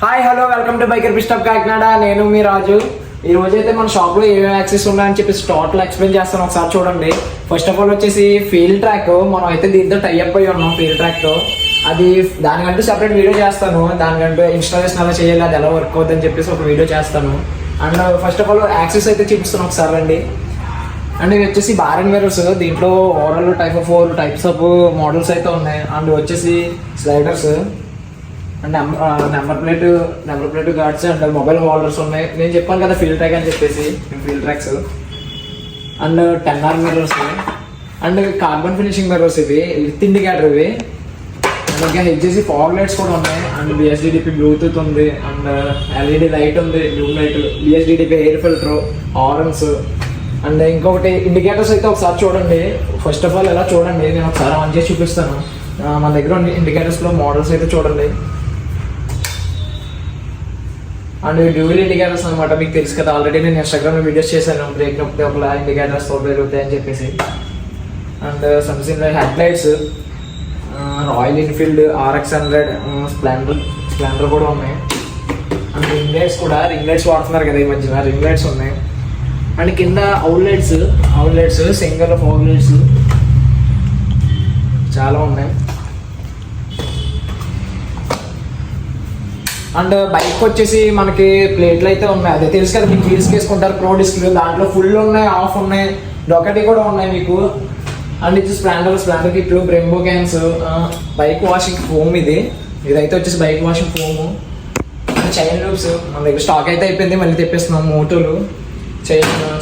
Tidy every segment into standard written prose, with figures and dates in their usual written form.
Hi hello welcome to biker pitstop Kakinada. నేను మీ రాజు. ఈ రోజు అయితే మన షాప్ లో ఏమేమి యాక్సెస్ ఉన్నాయని చెప్పి టోటల్ ఎక్స్ప్లెయిన్ చేస్తాను, ఒకసారి చూడండి. ఫస్ట్ ఆఫ్ ఆల్ వచ్చేసి ఫీల్డ్ ట్రాక్. మనం అయితే దీంతో టైఅప్ అయి ఉన్నాం ఫీల్డ్ ట్రాక్ తో. అది దానికంటూ సెపరేట్ వీడియో చేస్తాను. దానికంటూ ఇన్స్టాలేషన్ ఎలా చేయాలి, అది ఎలా వర్క్ అవుతుందని చెప్పేసి ఒక వీడియో చేస్తాను. And first of all access అయితే చూపిస్తాను ఒకసారి రండి. అండ్ ఇవి వచ్చేసి బార్ అండ్ మిర్రర్స్. దీంట్లో overall four types of models అయితే ఉన్నాయి. అండ్ వచ్చేసి sliders and number plate guards and mobile holders ఉన్నాయి. నేను చెప్పాను కదా ఫీల్డ్ ట్రాక్ అని చెప్పేసి, field tracks and 10R mirrors and carbon finishing mirrors, ఇవి విత్ ఇండికేటర్ ఇవి. అండ్ ఇంకా వచ్చేసి ఫాగ్ లైట్స్ కూడా ఉన్నాయి. అండ్ బిఎస్డిడిపి బ్లూటూత్ ఉంది. అండ్ ఎల్ఈడి లైట్ ఉంది, బ్లూ లైట్, బిఎస్డిడిపి ఎయిర్ ఫిల్టర్, హార్న్స్. అండ్ ఇంకొకటి ఇండికేటర్స్ అయితే ఒకసారి చూడండి. ఫస్ట్ ఆఫ్ ఆల్ ఎలా చూడండి, నేను ఒకసారి ఆన్ చేసి చూపిస్తాను. మన దగ్గర ఉన్న ఇండికేటర్స్లో మోడల్స్ అయితే చూడండి. అండ్ డ్యూయల్ ఇండికేటర్స్ అనమాట, మీకు తెలుసు కదా, ఆల్రెడీ నేను ఇన్స్టాగ్రామ్లో వీడియోస్ చేశాను. బ్రేక్ నొప్పితే ఒకలా ఇండికేటర్స్ పెరుగుతాయి అని చెప్పేసి. And something head lights, royal Enfield RX100, Splendor కూడా ఉన్నాయి. అండ్ రింగ్ లైట్స్ వాడుతున్నారు కదా ఈ మధ్యన, రింగ్ లైట్స్ ఉన్నాయి. అండ్ కింద out lights single fog lights చాలా ఉన్నాయి. అండ్ బైక్ వచ్చేసి మనకి ప్లేట్లు అయితే ఉన్నాయి, అదే తెలుసు కదా మీకు. వీల్స్ వేసుకుంటారు ప్రో డిస్క్లు, దాంట్లో ఫుల్ ఉన్నాయి, ఆఫ్ ఉన్నాయి, డొకటి కూడా ఉన్నాయి మీకు. అండ్ ఇది స్ప్లెండర్ కిట్లు, Brembo cans, bike washing foam. ఇదైతే వచ్చేసి bike washing foam. And chain loops మన దగ్గర స్టాక్ అయితే అయిపోయింది, మళ్ళీ తెప్పిస్తున్నాం. మోటోలు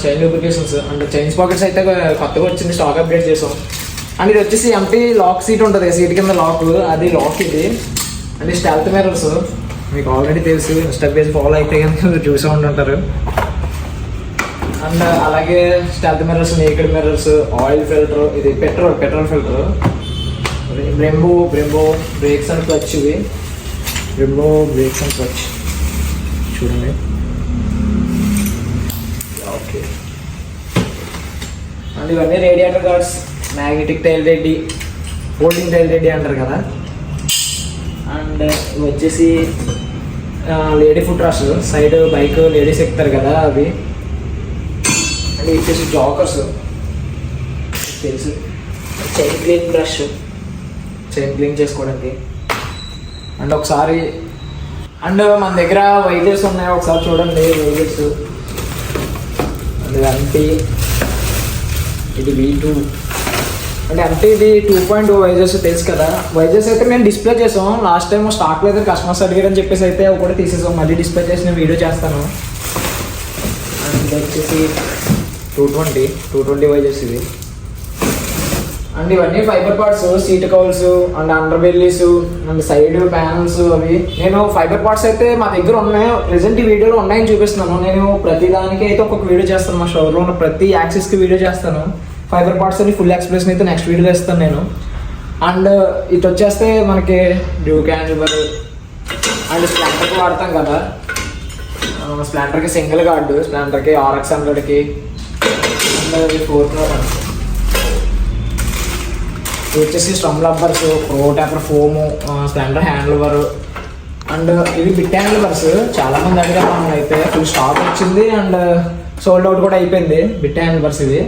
చైన్ లూబ్రికేషన్స్ అండ్ చైన్స్ పాకెట్స్ అయితే కొత్తగా వచ్చింది, స్టాక్ అప్డేట్ చేసాం. అండ్ ఇది వచ్చేసి ఎంటీ లాక్ సీట్ ఉంటుంది, సీట్ కింద లాక్, అది లాక్ ఇది. అండ్ స్టెల్త్ మిర్రర్స్ మీకు ఆల్రెడీ తెలుసు, ఇన్స్టా పేజ్ ఫాలో అయితే కనుక చూసే ఉంటుంటారు. అండ్ అలాగే stealth mirrors, naked mirrors, oil filter, ఇది petrol filter, Brembo brakes and clutch. ఇవి బ్రెంబో బ్రేక్స్ అండ్ క్లచ్ చూడండి. ఓకే. అండ్ ఇవన్నీ రేడియేటర్ గార్డ్స్, మ్యాగ్నెటిక్ టైల్ రెడ్డి, హోల్డింగ్ టైల్ రెడ్డి అంటారు కదా. అండ్ ఇవి వచ్చేసి lady foot rest, side bike ladies ఎక్కుతారు కదా అవి. అండ్ వచ్చేసి జాకర్స్ తెలుసు, chain clean brush, chain clean చేసుకోవడానికి. అండ్ ఒకసారి అండ్ మన దగ్గర వైజర్స్ ఉన్నాయి, ఒకసారి చూడండి వైజర్స్. అండ్ ఎంటీ, ఇది V2. అంటే ఎంటీ ఇది 2.0 వైజర్స్ తెలుసు కదా. వైజర్స్ అయితే మేము డిస్ప్లే చేసాం లాస్ట్ టైం, స్టాక్ లేదు కస్టమర్స్ అడిగారని చెప్పేసి అయితే అవి కూడా తీసేసాం. మళ్ళీ డిస్ప్లే చేసిన వీడియో చేస్తాను. అండ్ వచ్చేసి 220 వైజర్స్ ఇవి. అండ్ ఇవన్నీ fibre parts, seat cowls and under bellies and side panels. అవి నేను ఫైబర్ పార్ట్స్ అయితే మా దగ్గర ఉన్నాయి, ప్రెసెంట్ ఈ వీడియోలో ఉన్నాయని చూపిస్తున్నాను. నేను ప్రతి దానికి అయితే ఒక్కొక్క వీడియో చేస్తాను, మా షోరూంలో ఉన్న ప్రతి యాక్సెస్కి వీడియో చేస్తాను. ఫైబర్ పార్ట్స్ అని ఫుల్ ఎక్స్ప్రెషన్ అయితే నెక్స్ట్ వీడియోలో ఇస్తాను నేను. అండ్ ఇటు వచ్చేస్తే మనకి డ్యూక్ హ్యాండిల్ అండ్ స్ప్లెండర్కి వాడతాం కదా, స్ప్లెండర్కి సింగిల్ గార్డు, స్ప్లెండర్కి RX100కి. అండ్ 4 వచ్చేసి stem rubbers, pro taper foam, splendor handle bar. And ఇవి బిట్ హ్యాండిల్ బర్స్ చాలా మంది అడిగారు, మనం అయితే ఫుల్ స్టాక్ వచ్చింది అండ్ సోల్డ్ అవుట్ కూడా అయిపోయింది బిట్ హ్యాండిల్ బర్స్. ఇవి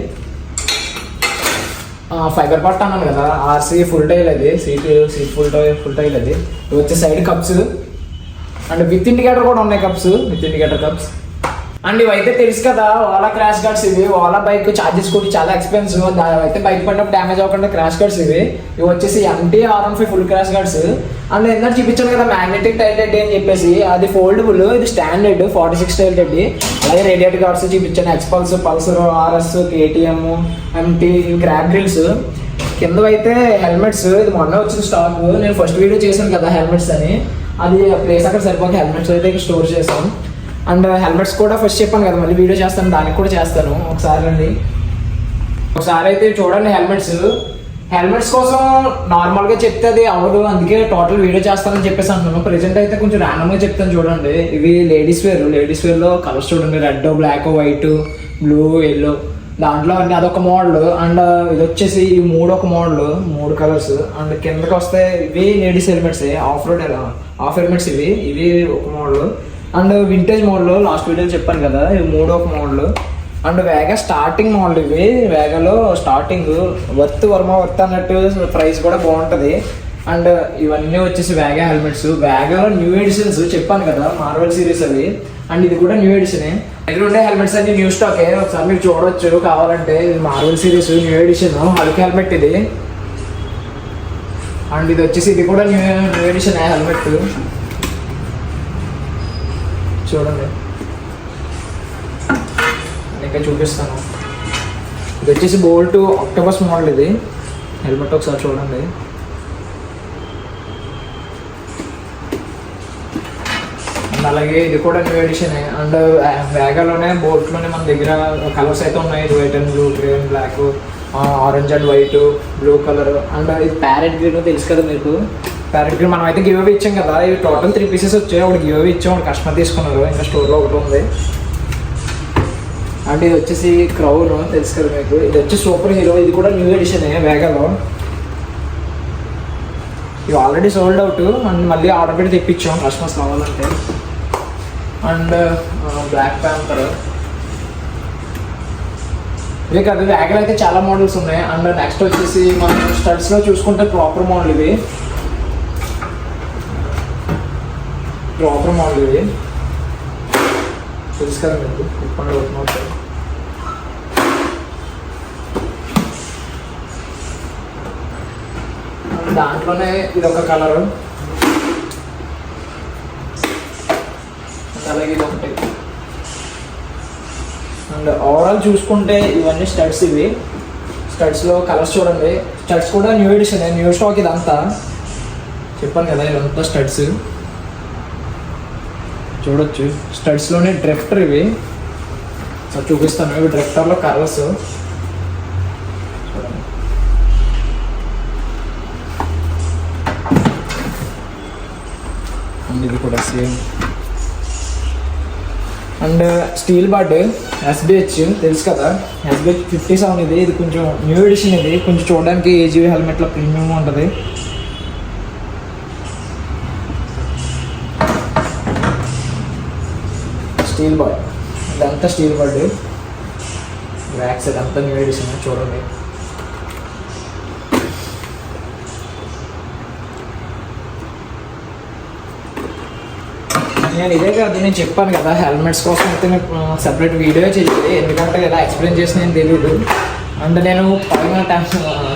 ఫైబర్ పార్ట్ అన్నాను కదా, RC ఫుల్ టైల్, అది సీట్ ఫుల్ టైల్. అది వచ్చే side cups and with indicator కూడా ఉన్నాయి, విత్ ఇండికేటర్ కప్స్. అండ్ ఇవైతే తెలుసు కదా ఓలా క్రాష్ గార్డ్స్. ఇవి ఓలా బైక్ ఛార్జెస్ కూడా చాలా ఎక్స్పెన్సివ్, అయితే బైక్ పడినప్పుడు డ్యామేజ్ అవ్వకుండా క్రాష్ గార్డ్స్ ఇవి. వచ్చేసి MT R15 full crash guards. And ఎందుకు చూపించాను కదా మ్యాగ్నెటిక్ టైల్ రెడ్డి అని చెప్పేసి, అది ఫోల్డబుల్, ఇది స్టాండర్డ్ 46 టైల్ రెడ్డి. అలాగే రేడియేటర్ గార్డ్స్ చూపించాను, ఎక్స్పల్స్, Pulsar, RS, KTM, MT, crack drills. కింద అయితే హెల్మెట్స్, ఇది మొన్న వచ్చిన స్టాక్. నేను ఫస్ట్ వీడియో చేశాను కదా హెల్మెట్స్ అని, అది ప్లేస్ అక్కడ సరిపోక హెల్మెట్స్ అయితే స్టోర్ చేశాను. అండ్ హెల్మెట్స్ కూడా ఫస్ట్ చెప్పాను కదా, మళ్ళీ వీడియో చేస్తాను, దానికి కూడా చేస్తాను. ఒకసారి అయితే చూడండి. హెల్మెట్స్ కోసం నార్మల్గా చెప్తే అది అవ్వదు, అందుకే టోటల్ వీడియో చేస్తానని చెప్పేసి అంటున్నాను. ప్రెజెంట్ అయితే కొంచెం ర్యాండమ్గా చెప్తాను చూడండి. ఇవి లేడీస్ వేర్లో కలర్స్ చూడండి, red, black, white, blue, yellow. దాంట్లో అన్ని అదొక మోడల్. అండ్ ఇది వచ్చేసి ఈ మూడు ఒక మోడల్, 3 కలర్స్. అండ్ కిందకి వస్తే ఇవి ladies helmets, of road of helmets ఇవి ఒక model. And vintage model last వీడియోలో చెప్పాను కదా, ఇవి 3 ఒక model. And Vega starting model ఇవి. వేగాలో స్టార్టింగ్ వర్త్ అన్నట్టు ప్రైస్ కూడా బాగుంటుంది. అండ్ ఇవన్నీ వచ్చేసి వేగా హెల్మెట్స్. వేగాలో న్యూ ఎడిషన్స్ చెప్పాను కదా, మార్వెల్ సిరీస్ అవి. అండ్ ఇది కూడా న్యూ ఎడిషనే. దగ్గర ఉండే హెల్మెట్స్ అన్ని న్యూ స్టాకే, ఒకసారి మీరు చూడవచ్చు కావాలంటే. ఇది Marvel series new edition Hulk helmet ఇది. అండ్ ఇది వచ్చేసి ఇది కూడా న్యూ ఎడిషన్ హెల్మెట్. చూడండి ఇంకా చూపిస్తాను. ఇది వచ్చేసి బోల్ట్ ఆక్టోపస్ మోడల్ ఇది హెల్మెట్. ఒకసారి చూడండి. అండ్ అలాగే ఇది కూడా న్యూ ఎడిషన్. అండ్ వేగాలోనే బోల్ట్లోనే మన దగ్గర కలర్స్ అయితే ఉన్నాయి. ఇది white and blue, grey and black, orange and white, blue colour. And ఇది ప్యారెట్ గ్రీన్ తెలుసు కదా మీకు. ప్యారెట్ గ్రీన్ మనం అయితే గివ్ అవే ఇచ్చాం కదా. ఇవి టోటల్ 3 పీసెస్ వచ్చాయి. ఒకటి గివ్ అవే ఇచ్చాం, ఒకటి కస్టమర్ తీసుకున్నారు. ఇంకా స్టోర్లో ఒకటి ఉంది. అండ్ ఇది వచ్చేసి క్రౌన్ తెలుసు కదా మీకు. ఇది వచ్చి సూపర్ హీరో. ఇది కూడా న్యూ ఎడిషన్ వేగాలో. ఇవి ఆల్రెడీ సోల్డ్ అవుట్. అండ్ మళ్ళీ ఆర్డర్ పెట్టి తెప్పించాం కస్టమర్స్ కావాలంటే. అండ్ బ్లాక్ ప్యాంపర్ ఇవి కదా. వేగలు అయితే చాలా మోడల్స్ ఉన్నాయి. అండ్ నెక్స్ట్ వచ్చేసి మనం స్టడ్స్లో చూసుకుంటే ప్రాపర్ మోడల్ ఇవి. తెలుసు కదా మీకు. ఇప్పటి అవుతుంది. దాంట్లోనే ఇది ఒక కలరు. అలాగే ఇది ఒకటి. అండ్ ఓవరాల్ చూసుకుంటే ఇవన్నీ స్టడ్స్. ఇవి స్టడ్స్లో కలర్స్ చూడండి. స్టడ్స్ కూడా న్యూ ఎడిషన్, న్యూ స్టాక్ ఇదంతా. చెప్పాను కదా ఇదంతా స్టడ్స్. చూడొచ్చు స్టడ్స్లోనే డ్రిఫ్టర్ ఇవి. సో చూపిస్తాను. ఇవి డ్రిఫ్టర్లో కలర్స్ చూడండి. అండ్ ఇది కూడా same. And Steelbird SBH తెలుసు కదా. SBH 57 ఇది. ఇది కొంచెం న్యూ ఎడిషన్. ఇది కొంచెం చూడడానికి AGV హెల్మెట్లో ప్రీమియం ఉంటుంది. స్టీల్ బడ్ ఇదంతా స్టీల్ బడ్. బ్యాక్ సైడ్ అంతా న్యూ ఎడిషన్ చూడండి. నేను ఇదే కాదు, నేను చెప్పాను కదా హెల్మెట్స్ కోసం అయితే నేను సపరేట్ వీడియో చేయాలి. ఎందుకంటే ఇలా ఎక్స్ప్లెయిన్ చేసి నేను తెలియదు. అండ్ నేను పైన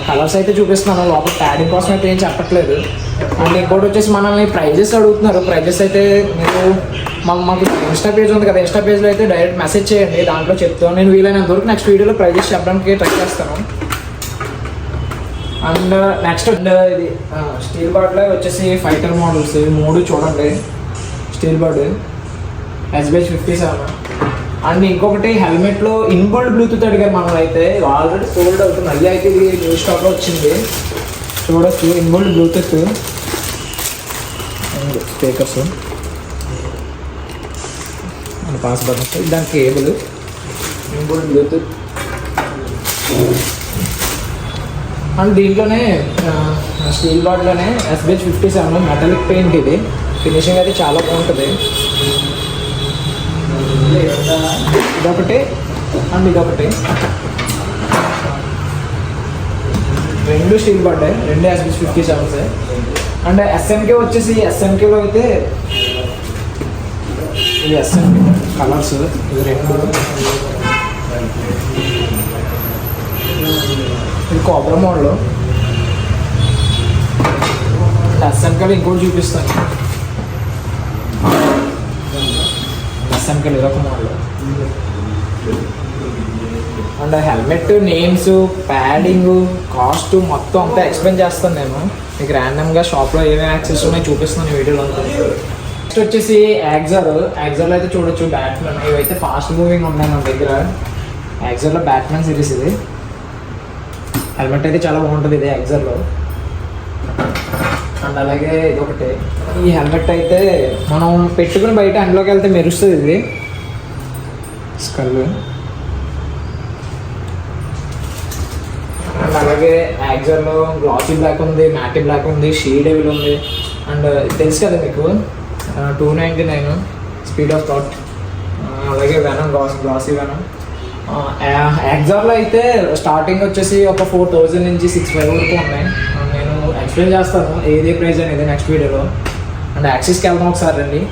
కలర్స్ అయితే చూపిస్తున్నాను, లోపల ప్యాడింగ్ కోసం అయితే ఏం చెప్పట్లేదు. అండ్ ఇంకోటి వచ్చేసి మనల్ని ప్రైజెస్ అడుగుతున్నారు. ప్రైజెస్ అయితే మీరు మాకు ఇన్స్టా పేజ్ ఉంది కదా, ఇన్స్టా పేజ్లో అయితే డైరెక్ట్ మెసేజ్ చేయండి. దాంట్లో చెప్తాను. నేను వీలైనంత వరకు నెక్స్ట్ వీడియోలో ప్రైజెస్ చెప్పడానికి ట్రై చేస్తాను. అండ్ నెక్స్ట్ ఇది స్టీల్ బార్డ్లో వచ్చేసి ఫైటర్ మోడల్స్. ఇవి 3 చూడండి. Steel bird SBH 57. అండ్ ఇంకొకటి హెల్మెట్లో ఇన్బుల్డ్ బ్లూటూత్ అడిగారు మనం. అయితే ఆల్రెడీ సోల్డ్ అవుతుంది. మళ్ళీ అయితే ఇది న్యూ స్టాక్లో వచ్చింది. చూడొచ్చు inbuilt Bluetooth and speakers and pass buttons. దాని కేబుల్ ఇన్బుల్డ్ బ్లూటూత్. అండ్ దీంట్లోనే స్టీల్ బార్డ్లోనే SBH 57 మెటాలిక్ పెయింట్. ఇది ఫినిషింగ్ అయితే చాలా బాగుంటుంది. ఇదొకటి అండ్ ఇదొకటి. 2 steel birthday, 2 SBH 57. And SMK వచ్చేసి SMKలో అయితే ఇది SMK కలర్స్. ఇది 2. ఇది కోబ్రా మోడల్. SMKలో ఇంకోటి చూపిస్తాను. SMKలో ఇదొక model. And helmet names, padding, cost మొత్తం అంతా ఎక్స్ప్లెయిన్ చేస్తాను నేను. మీకు ర్యాండమ్గా షాప్లో ఏమేమి యాక్సెస్ ఉన్నాయో చూపిస్తున్నాను ఈ వీడియోలో అంతా. నెక్స్ట్ వచ్చేసి యాక్సర్లో అయితే చూడొచ్చు బ్యాట్మెన్. ఇవైతే ఫాస్ట్ మూవింగ్ ఉన్నాయి మన దగ్గర. యాక్సర్లో బ్యాట్మెన్ సిరీస్ ఇది. హెల్మెట్ అయితే చాలా బాగుంటుంది ఇది యాక్సర్లో. అండ్ అలాగే ఇదొకటి. ఈ హెల్మెట్ అయితే మనం పెట్టుకుని బయట అందులోకి వెళ్తే మెరుస్తుంది. ఇది స్కల్ అలాగే యాక్జర్లో గ్లాసీ బ్లాక్ ఉంది, మ్యాటీ బ్లాక్ ఉంది, షీ డెవిల్ ఉంది. అండ్ తెలుసు కదా మీకు 299 స్పీడ్ ఆఫ్ థాట్. అలాగే వెనం గ్లాసీ వెనం. యాక్జర్లో అయితే స్టార్టింగ్ వచ్చేసి ఒక 4000 నుంచి 65 వరకు ఉన్నాయి. నేను ఎక్స్ప్లెయిన్ చేస్తాను ఏది ప్రైస్ అనేది నెక్స్ట్ వీడియోలో. అండ్ యాక్సిస్కి వెళ్దాం ఒకసారి రండి.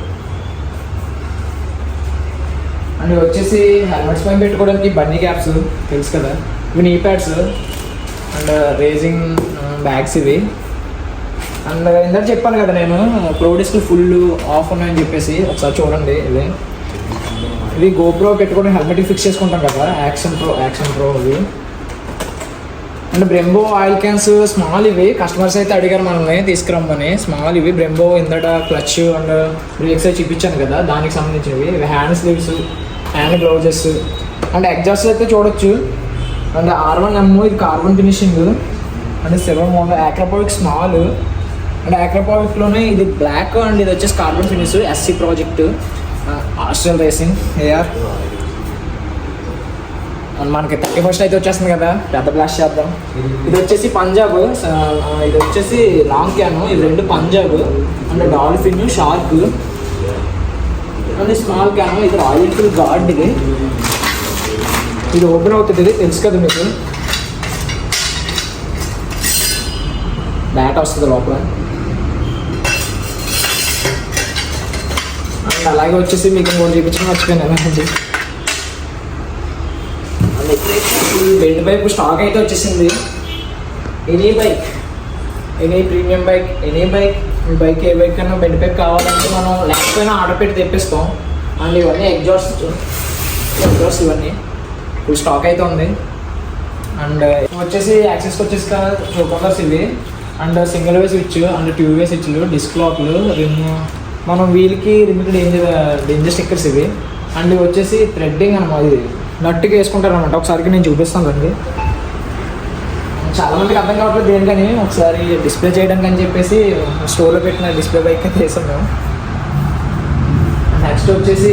అండ్ వచ్చేసి హెల్మెట్స్ పైన పెట్టుకోవడానికి బన్నీ క్యాప్స్ తెలుసు కదా, ఇవి నీ ప్యాడ్స్ అండ్ రేజింగ్ బ్యాగ్స్ ఇవి. అండ్ ఇందాక చెప్పాను కదా నేను ప్రో డిస్క్ ఫుల్ ఆఫ్ ఉన్నాయని చెప్పేసి, ఒకసారి చూడండి. ఇవి గోప్రో పెట్టుకొని హెల్మెట్ ఫిక్స్ చేసుకుంటాం కదా, యాక్షన్ ప్రో ఇవి. And Brembo oil cans small ఇవి. కస్టమర్స్ అయితే అడిగారు మనల్ని తీసుకురమ్మని. స్మాల్ ఇవి బ్రెంబో ఇందట క్లచ్ అండ్ బ్రేక్స్ అయితే చూపించాను కదా, దానికి సంబంధించినవి. ఇవి hand sleeves, hand gloves and exhaust అయితే చూడొచ్చు. అండ్ R1M ఇది carbon finishing. And 7 model Akrapovic small. And యాక్రోపోవిక్లోనే ఇది బ్లాక్ అండ్ ఇది వచ్చేసి carbon finish. SC project Astral racing AR. And మనకి 31st అయితే వచ్చేస్తుంది కదా, పెద్ద బ్లాస్ట్ చేద్దాం. ఇది వచ్చేసి పంజాబ్, ఇది వచ్చేసి లాంగ్ క్యాన్. ఇది 2 Punjab. And dolphin, shark and small can. ఇది రాయల్ ఎన్ఫీల్డ్ గార్డ్. ఇది ఓపెన్ అవుతుంది, ఇది తెలుసు కదా మీకు. బ్యాట్ వస్తుంది లోపల. అండ్ అలాగే వచ్చేసి మీకు ఇంకోటి చూపించడం మర్చిపోయాను. బెల్ట్ బైక్ స్టాక్ అయితే వచ్చేసింది. Any premium bike, any bike ఏ బైక్ కన్నా బెల్ట్ బైక్ కావాలంటే మనం లేకపోయినా ఆర్డర్ పెట్టి తెప్పిస్తాం. అండ్ ఇవన్నీ ఎగ్జాస్ట్ ఇవన్నీ ఫుల్ స్టాక్ అయితే ఉంది. అండ్ వచ్చేసి యాక్సెస్కి వచ్చేసి టూ కలర్స్ ఇవి. And single way switch and tube way స్విచ్లు, డిస్క్ లాక్లు, రిమ్, మనం వీల్కి రిమ్కి డేంజర్ స్టిక్కర్స్ ఇవి. అండ్ ఇవి వచ్చేసి థ్రెడ్డింగ్ అనమాట, ఇది నట్టుగా వేసుకుంటారు అనమాట. ఒకసారికి నేను చూపిస్తాను అండి. చాలామందికి అర్థం కావట్లేదు దేనికని, ఒకసారి డిస్ప్లే చేయడానికి అని చెప్పేసి స్టోర్లో పెట్టిన డిస్ప్లే బైక్ అయితే వేసాం మేము. నెక్స్ట్ వచ్చేసి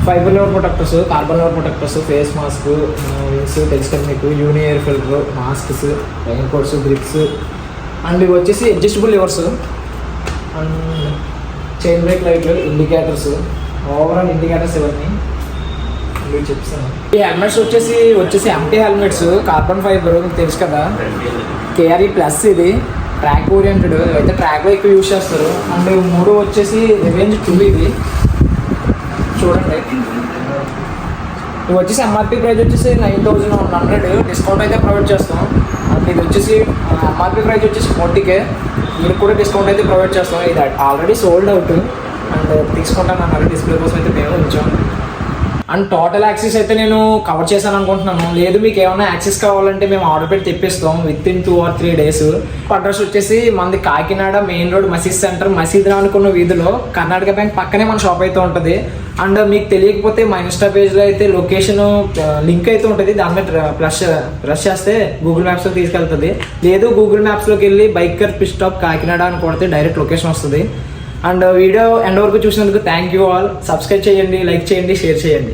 fibre lever protectors, carbon lever protectors, face mask, wings తెలుసు కదా మీకు, uni air filter, masks, rain coats, grips. And ఇవి వచ్చేసి adjustable levers and chain brake లైట్లు, ఇండికేటర్స్, ఓవరాల్ ఇండికేటర్స్ ఇవన్నీ చెప్తాను. ఈ హెల్మెట్స్ వచ్చేసి ఎంటీ హెల్మెట్స్, కార్బన్ ఫైబర్ మీకు తెలుసు కదా, KRE ప్లస్. ఇది ట్రాక్ ఓరియంటెడ్, అయితే ట్రాక్లో ఎక్కువ యూజ్ చేస్తారు. అండ్ 3 వచ్చేసి రివెంజ్ 2 ఇది చూడండి. ఇవి వచ్చేసి MRP ప్రైస్ వచ్చేసి 9100, డిస్కౌంట్ అయితే ప్రొవైడ్ చేస్తాం. అండ్ ఇది వచ్చేసి MRP ప్రైస్ వచ్చేసి 40K, మీరు కూడా డిస్కౌంట్ అయితే ప్రొవైడ్ చేస్తాం. ఇది ఆల్రెడీ సోల్డ్ అవుట్ అండ్ తీసుకుంటాను అన్నారు, డిస్ప్లే కోసం అయితే మేము ఉంచాం. అండ్ టోటల్ యాక్సెస్ అయితే నేను కవర్ చేశాను అనుకుంటున్నాను. లేదు మీకు ఏమైనా యాక్సెస్ కావాలంటే మేము ఆర్డర్ పెట్టి తెప్పిస్తాం వితిన్ 2 or 3 days. అడ్రస్ వచ్చేసి మనది కాకినాడ మెయిన్ రోడ్, మసీద్ సెంటర్, మసీద్ అనుకున్న వీధిలో కర్ణాటక బ్యాంక్ పక్కనే మన షాప్ అయితే ఉంటుంది. అండ్ మీకు తెలియకపోతే మా ఇన్స్టా పేజ్లో అయితే లొకేషన్ లింక్ అయితే ఉంటుంది, దాని మీద ప్రెస్ చేస్తే గూగుల్ మ్యాప్స్లో తీసుకెళ్తుంది. లేదు గూగుల్ మ్యాప్స్లోకి వెళ్ళి బైకర్ పిట్ స్టాప్ కాకినాడ అని కొడితే డైరెక్ట్ లొకేషన్ వస్తుంది. అండ్ వీడియో ఎండ్ వరకు చూసినందుకు థ్యాంక్ యూ ఆల్. సబ్స్క్రైబ్ చేయండి, లైక్ చేయండి, షేర్ చేయండి.